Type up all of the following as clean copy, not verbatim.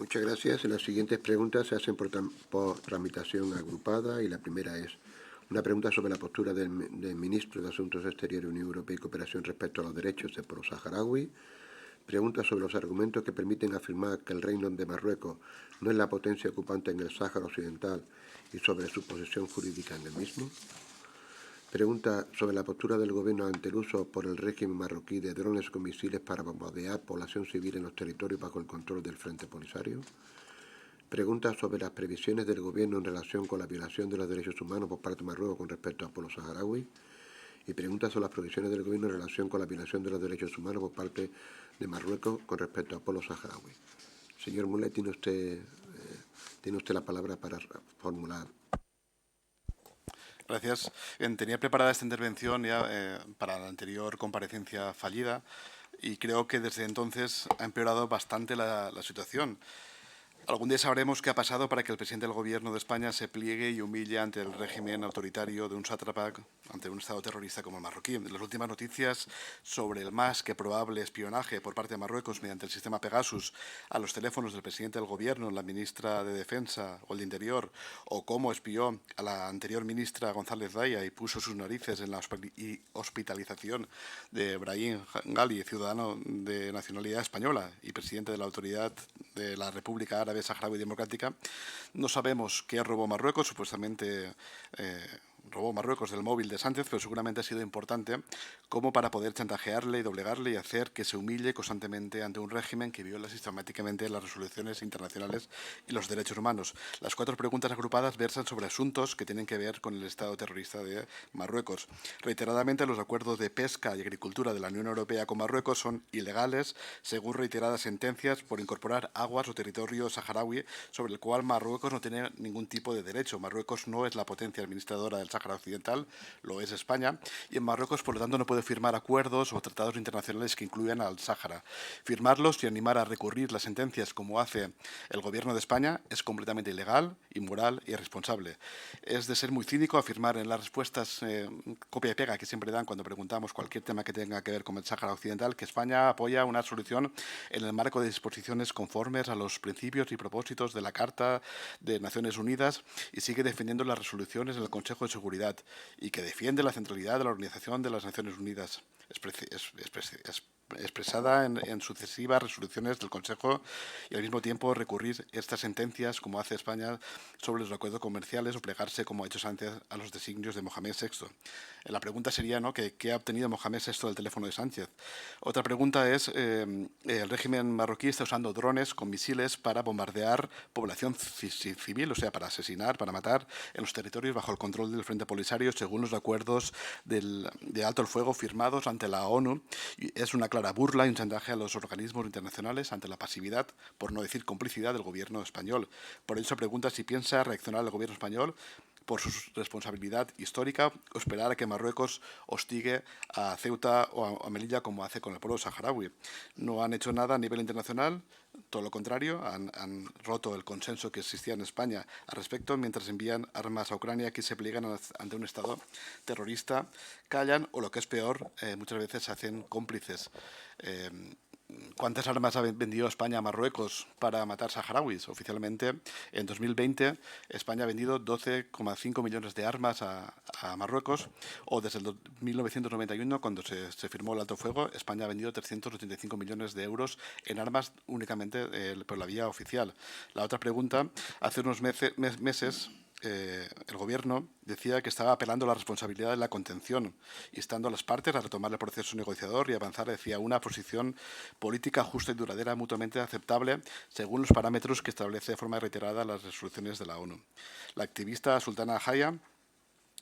Muchas gracias. Las siguientes preguntas se hacen por tramitación agrupada y la primera es una pregunta sobre la postura del ministro de Asuntos Exteriores, Unión Europea y Cooperación respecto a los derechos del pueblo saharaui. Pregunta sobre los argumentos que permiten afirmar que el Reino de Marruecos no es la potencia ocupante en el Sáhara Occidental y sobre su posición jurídica en el mismo. Pregunta sobre la postura del Gobierno ante el uso por el régimen marroquí de drones con misiles para bombardear población civil en los territorios bajo el control del Frente Polisario. Pregunta sobre las previsiones del Gobierno en relación con la violación de los derechos humanos por parte de Marruecos con respecto al pueblo saharaui. Y pregunta sobre las previsiones del Gobierno en relación con la violación de los derechos humanos por parte de Marruecos con respecto al pueblo saharaui. Señor Mulet, tiene usted la palabra para formular. Gracias. Tenía preparada esta intervención ya para la anterior comparecencia fallida y creo que desde entonces ha empeorado bastante la situación. Algún día sabremos qué ha pasado para que el presidente del Gobierno de España se pliegue y humille ante el régimen autoritario de un sátrapa, ante un Estado terrorista como el marroquí. Las últimas noticias sobre el más que probable espionaje por parte de Marruecos mediante el sistema Pegasus a los teléfonos del presidente del Gobierno, la ministra de Defensa o el de Interior, o cómo espió a la anterior ministra González Daya y puso sus narices en la hospitalización de Brahim Ghali, ciudadano de nacionalidad española y presidente de la Autoridad de la República Árabe Saharaui Democrática. No sabemos qué robó Marruecos, supuestamente robó Marruecos del móvil de Sánchez, pero seguramente ha sido importante como para poder chantajearle y doblegarle y hacer que se humille constantemente ante un régimen que viola sistemáticamente las resoluciones internacionales y los derechos humanos. Las 4 preguntas agrupadas versan sobre asuntos que tienen que ver con el Estado terrorista de Marruecos. Reiteradamente, los acuerdos de pesca y agricultura de la Unión Europea con Marruecos son ilegales, según reiteradas sentencias por incorporar aguas o territorio saharaui sobre el cual Marruecos no tiene ningún tipo de derecho. Marruecos no es la potencia administradora del Sáhara Occidental, lo es España, y en Marruecos, por lo tanto, no puede firmar acuerdos o tratados internacionales que incluyan al Sáhara. Firmarlos y animar a recurrir las sentencias, como hace el Gobierno de España, es completamente ilegal, inmoral y irresponsable. Es de ser muy cínico afirmar en las respuestas copia y pega que siempre dan cuando preguntamos cualquier tema que tenga que ver con el Sáhara Occidental que España apoya una solución en el marco de disposiciones conformes a los principios y propósitos de la Carta de Naciones Unidas y sigue defendiendo las resoluciones en el Consejo de Seguridad y que defiende la centralidad de la Organización de las Naciones Unidas, expresada en sucesivas resoluciones del Consejo, y al mismo tiempo recurrir estas sentencias, como hace España, sobre los acuerdos comerciales o plegarse, como ha hecho Sánchez, a los designios de Mohamed VI. La pregunta sería, ¿no?, ¿qué ha obtenido Mohamed VI del teléfono de Sánchez? Otra pregunta es, el régimen marroquí está usando drones con misiles para bombardear población civil, o sea, para asesinar, para matar en los territorios bajo el control del Frente Polisario, según los acuerdos de alto el fuego firmados ante la ONU. Y es una clara burla y un chantaje a los organismos internacionales ante la pasividad, por no decir complicidad, del Gobierno español. Por ello se pregunta si piensa reaccionar el Gobierno español por su responsabilidad histórica o esperar a que Marruecos hostigue a Ceuta o a Melilla como hace con el pueblo saharaui. No han hecho nada a nivel internacional, todo lo contrario, han roto el consenso que existía en España al respecto, mientras envían armas a Ucrania que se pliegan ante un Estado terrorista, callan o, lo que es peor, muchas veces se hacen cómplices. ¿Cuántas armas ha vendido España a Marruecos para matar saharauis? Oficialmente, en 2020, España ha vendido 12,5 millones de armas a Marruecos, o desde el 1991, cuando se firmó el alto fuego, España ha vendido 385 millones de euros en armas únicamente por la vía oficial. La otra pregunta, hace unos meses el Gobierno decía que estaba apelando a la responsabilidad de la contención, instando a las partes a retomar el proceso negociador y avanzar hacia una posición política justa y duradera mutuamente aceptable según los parámetros que establece de forma reiterada las resoluciones de la ONU. La activista Sultana Haya,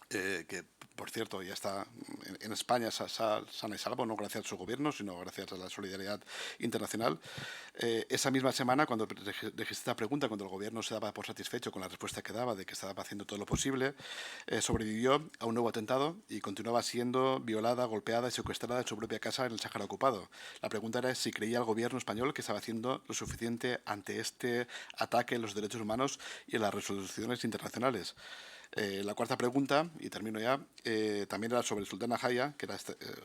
que por cierto ya está en España sana y salvo, no gracias a su gobierno, sino gracias a la solidaridad internacional. Esa misma semana, cuando registré esta pregunta, cuando el gobierno se daba por satisfecho con la respuesta que daba de que estaba haciendo todo lo posible, sobrevivió a un nuevo atentado y continuaba siendo violada, golpeada y secuestrada en su propia casa en el Sáhara ocupado. La pregunta era si creía el gobierno español que estaba haciendo lo suficiente ante este ataque a los derechos humanos y a las resoluciones internacionales. La cuarta pregunta, y termino ya, también era sobre Sultana Haya, que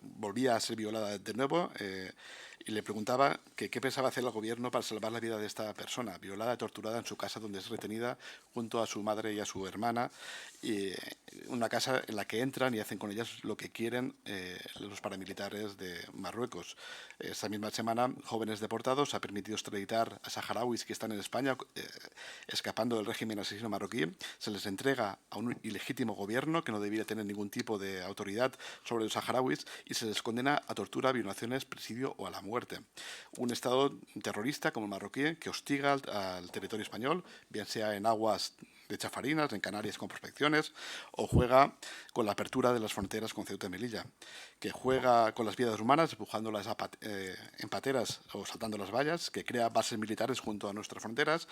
volvía a ser violada de nuevo y le preguntaba que qué pensaba hacer el gobierno para salvar la vida de esta persona, violada y torturada en su casa donde es retenida junto a su madre y a su hermana, y una casa en la que entran y hacen con ellas lo que quieren los paramilitares de Marruecos. Esta misma semana, Jóvenes Deportados ha permitido extraditar a saharauis que están en España escapando del régimen asesino marroquí. Se les entrega a un ilegítimo gobierno que no debiera tener ningún tipo de autoridad sobre los saharauis y se les condena a tortura, violaciones, presidio o a la muerte. Un Estado terrorista como el marroquí que hostiga al territorio español, bien sea en aguas de chafarinas, en Canarias con prospecciones, o juega con la apertura de las fronteras con Ceuta y Melilla, que juega con las vidas humanas, empujándolas en pateras o saltando las vallas, que crea bases militares junto a nuestras fronteras,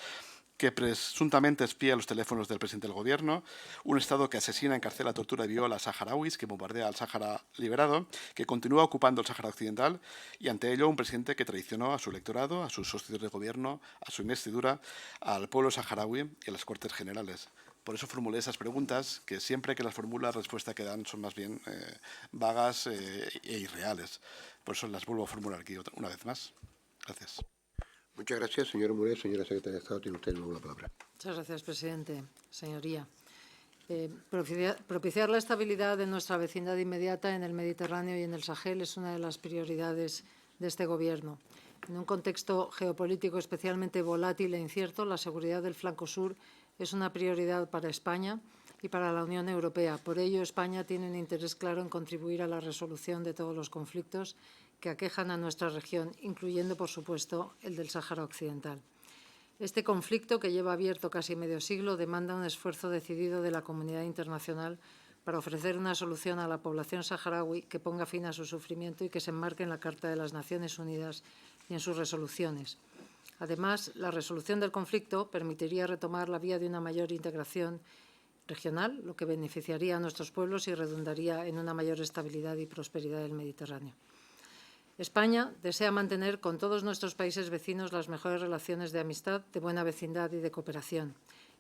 que presuntamente espía los teléfonos del presidente del gobierno, un Estado que asesina, encarcela, tortura y viola a saharauis, que bombardea al Sáhara liberado, que continúa ocupando el Sáhara Occidental, y ante ello un presidente que traicionó a su electorado, a sus socios de gobierno, a su investidura, al pueblo saharaui y a las Cortes Generales. Por eso formulé esas preguntas, que siempre que las formula, la respuesta que dan son más bien vagas e irreales. Por eso las vuelvo a formular aquí una vez más. Gracias. Muchas gracias, señor Muret. Señora secretaria de Estado, tiene usted de nuevo la palabra. Muchas gracias, presidente. Señoría, propiciar la estabilidad de nuestra vecindad inmediata en el Mediterráneo y en el Sahel es una de las prioridades de este Gobierno. En un contexto geopolítico especialmente volátil e incierto, la seguridad del flanco sur es una prioridad para España y para la Unión Europea. Por ello, España tiene un interés claro en contribuir a la resolución de todos los conflictos que aquejan a nuestra región, incluyendo, por supuesto, el del Sáhara Occidental. Este conflicto, que lleva abierto casi medio siglo, demanda un esfuerzo decidido de la comunidad internacional para ofrecer una solución a la población saharaui que ponga fin a su sufrimiento y que se enmarque en la Carta de las Naciones Unidas y en sus resoluciones. Además, la resolución del conflicto permitiría retomar la vía de una mayor integración regional, lo que beneficiaría a nuestros pueblos y redundaría en una mayor estabilidad y prosperidad del Mediterráneo. España desea mantener con todos nuestros países vecinos las mejores relaciones de amistad, de buena vecindad y de cooperación.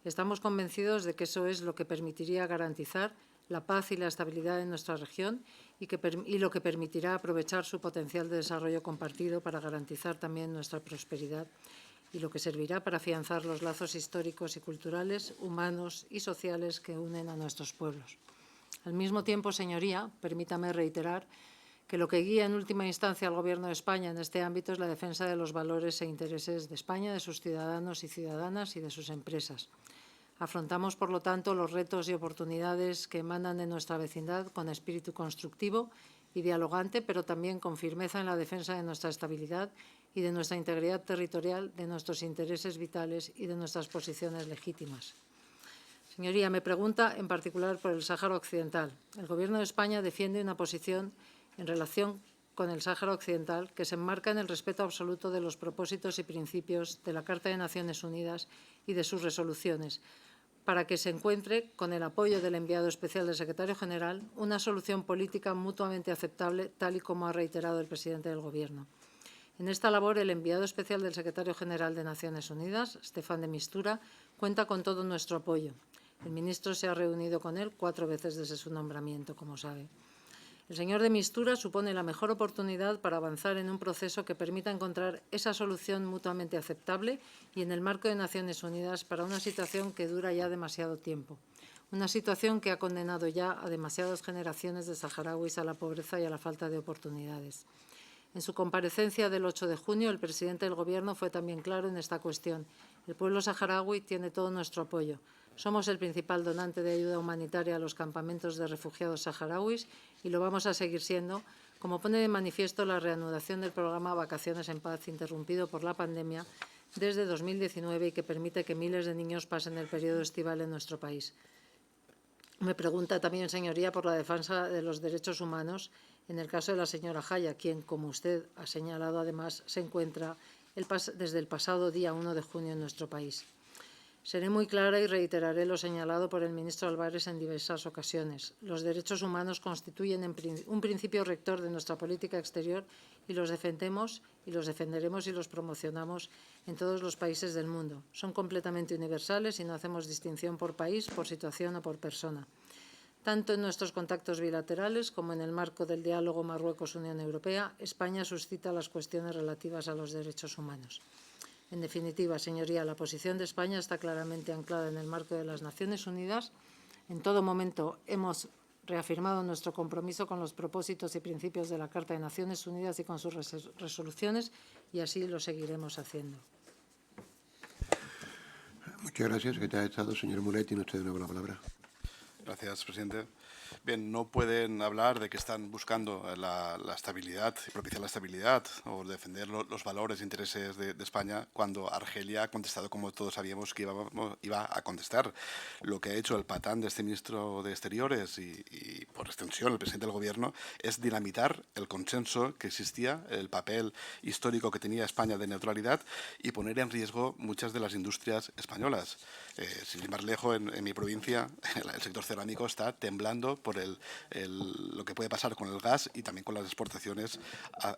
Estamos convencidos de que eso es lo que permitiría garantizar la paz y la estabilidad en nuestra región y lo que permitirá aprovechar su potencial de desarrollo compartido para garantizar también nuestra prosperidad y lo que servirá para afianzar los lazos históricos y culturales, humanos y sociales que unen a nuestros pueblos. Al mismo tiempo, señoría, permítame reiterar que lo que guía en última instancia al Gobierno de España en este ámbito es la defensa de los valores e intereses de España, de sus ciudadanos y ciudadanas y de sus empresas. Afrontamos, por lo tanto, los retos y oportunidades que emanan de nuestra vecindad con espíritu constructivo y dialogante, pero también con firmeza en la defensa de nuestra estabilidad y de nuestra integridad territorial, de nuestros intereses vitales y de nuestras posiciones legítimas. Señoría, me pregunta en particular por el Sáhara Occidental. El Gobierno de España defiende una posición en relación con el Sáhara Occidental que se enmarca en el respeto absoluto de los propósitos y principios de la Carta de Naciones Unidas y de sus resoluciones, para que se encuentre, con el apoyo del enviado especial del secretario general, una solución política mutuamente aceptable, tal y como ha reiterado el presidente del Gobierno. En esta labor, el enviado especial del secretario general de Naciones Unidas, Staffan de Mistura, cuenta con todo nuestro apoyo. El ministro se ha reunido con él 4 veces desde su nombramiento, como sabe. El señor de Mistura supone la mejor oportunidad para avanzar en un proceso que permita encontrar esa solución mutuamente aceptable y en el marco de Naciones Unidas para una situación que dura ya demasiado tiempo. Una situación que ha condenado ya a demasiadas generaciones de saharauis a la pobreza y a la falta de oportunidades. En su comparecencia del 8 de junio, el presidente del Gobierno fue también claro en esta cuestión. El pueblo saharaui tiene todo nuestro apoyo. Somos el principal donante de ayuda humanitaria a los campamentos de refugiados saharauis y lo vamos a seguir siendo, como pone de manifiesto la reanudación del programa Vacaciones en Paz, interrumpido por la pandemia desde 2019 y que permite que miles de niños pasen el periodo estival en nuestro país. Me pregunta también, señoría, por la defensa de los derechos humanos en el caso de la señora Jaya, quien, como usted ha señalado, además, se encuentra desde el pasado día 1 de junio en nuestro país. Seré muy clara y reiteraré lo señalado por el ministro Álvarez en diversas ocasiones. Los derechos humanos constituyen un principio rector de nuestra política exterior y los defendemos y los defenderemos y los promocionamos en todos los países del mundo. Son completamente universales y no hacemos distinción por país, por situación o por persona. Tanto en nuestros contactos bilaterales como en el marco del diálogo Marruecos-Unión Europea, España suscita las cuestiones relativas a los derechos humanos. En definitiva, señoría, la posición de España está claramente anclada en el marco de las Naciones Unidas. En todo momento hemos reafirmado nuestro compromiso con los propósitos y principios de la Carta de Naciones Unidas y con sus resoluciones, y así lo seguiremos haciendo. Muchas gracias, secretario de Estado. Señor Mulet, tiene usted de nuevo la palabra. Gracias, presidente. Bien, no pueden hablar de que están buscando la estabilidad y propiciar la estabilidad o defender los valores e intereses de España cuando Argelia ha contestado como todos sabíamos que iba a contestar. Lo que ha hecho el patán de este ministro de Exteriores y por extensión el presidente del Gobierno es dinamitar el consenso que existía, el papel histórico que tenía España de neutralidad y poner en riesgo muchas de las industrias españolas. Sin ir más lejos, en mi provincia, el sector cerámico está temblando por lo que puede pasar con el gas y también con las exportaciones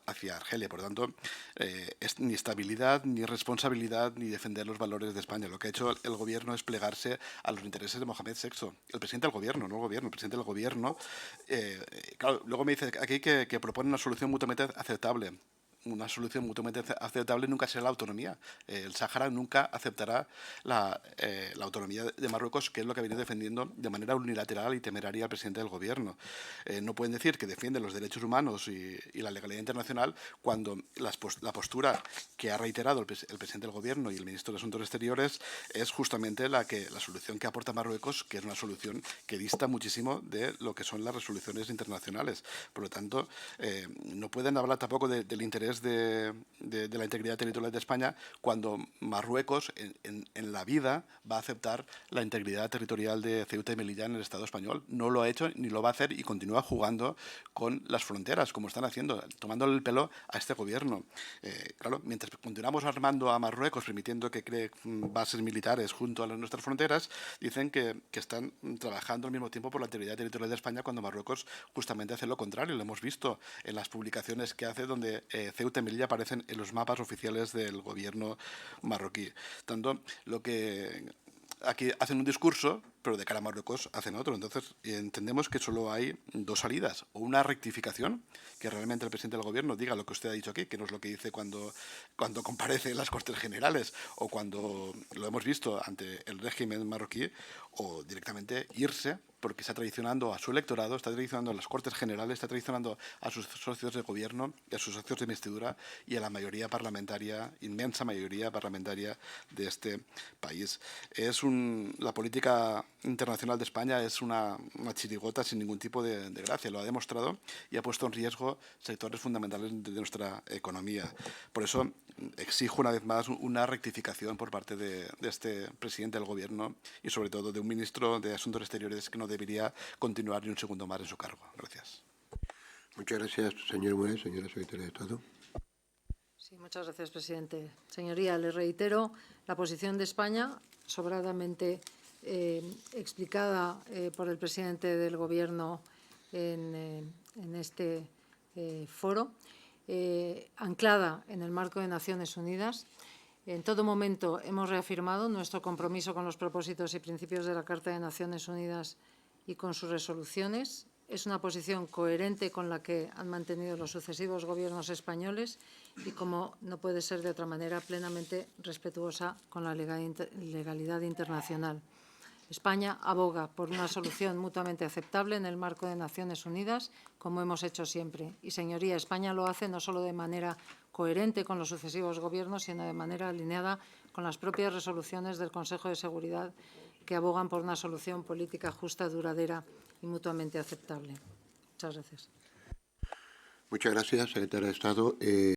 hacia Argelia. Por lo tanto, es ni estabilidad, ni responsabilidad, ni defender los valores de España. Lo que ha hecho el Gobierno es plegarse a los intereses de Mohamed VI. El presidente del Gobierno, no el Gobierno, el presidente del Gobierno. Claro, luego me dice aquí que propone una solución mutuamente aceptable. Una solución mutuamente aceptable nunca será la autonomía. El Sáhara nunca aceptará la autonomía de Marruecos, que es lo que ha venido defendiendo de manera unilateral y temeraria el presidente del Gobierno. No pueden decir que defienden los derechos humanos y la legalidad internacional cuando la postura que ha reiterado el presidente del Gobierno y el ministro de Asuntos Exteriores es justamente la solución que aporta Marruecos, que es una solución que dista muchísimo de lo que son las resoluciones internacionales. Por lo tanto, no pueden hablar tampoco del interés de la integridad territorial de España cuando Marruecos en la vida va a aceptar la integridad territorial de Ceuta y Melilla en el Estado español. No lo ha hecho ni lo va a hacer y continúa jugando con las fronteras, como están haciendo, tomándole el pelo a este Gobierno. Claro, mientras continuamos armando a Marruecos, permitiendo que cree bases militares junto a nuestras fronteras, dicen que están trabajando al mismo tiempo por la integridad territorial de España cuando Marruecos justamente hace lo contrario. Lo hemos visto en las publicaciones que hace donde Ceuta y Melilla aparecen en los mapas oficiales del Gobierno marroquí. Tanto lo que aquí hacen un discurso, pero de cara a Marruecos hacen otro. Entonces, entendemos que solo hay dos salidas. O una rectificación, que realmente el presidente del Gobierno diga lo que usted ha dicho aquí, que no es lo que dice cuando comparece en las Cortes Generales o cuando lo hemos visto ante el régimen marroquí, o directamente irse, porque está traicionando a su electorado, está traicionando a las Cortes Generales, está traicionando a sus socios de gobierno y a sus socios de investidura y a la mayoría parlamentaria, inmensa mayoría parlamentaria de este país. La política internacional de España es una chirigota sin ningún tipo de gracia, lo ha demostrado y ha puesto en riesgo sectores fundamentales de nuestra economía. Por eso exijo una vez más una rectificación por parte de este presidente del Gobierno y sobre todo de un ministro de Asuntos Exteriores que no debería continuar ni un segundo más en su cargo. Gracias. Muchas gracias, señor Mulet. Señora secretaria de Estado. Sí, muchas gracias, presidente. Señoría, le reitero la posición de España, sobradamente explicada por el presidente del Gobierno en este foro, anclada en el marco de Naciones Unidas. En todo momento hemos reafirmado nuestro compromiso con los propósitos y principios de la Carta de Naciones Unidas y con sus resoluciones. Es una posición coherente con la que han mantenido los sucesivos gobiernos españoles y, como no puede ser de otra manera, plenamente respetuosa con la legalidad internacional. España aboga por una solución mutuamente aceptable en el marco de Naciones Unidas, como hemos hecho siempre. Y, señoría, España lo hace no solo de manera coherente con los sucesivos gobiernos, sino de manera alineada con las propias resoluciones del Consejo de Seguridad que abogan por una solución política justa, duradera y mutuamente aceptable. Muchas gracias. Muchas gracias, secretaria de Estado.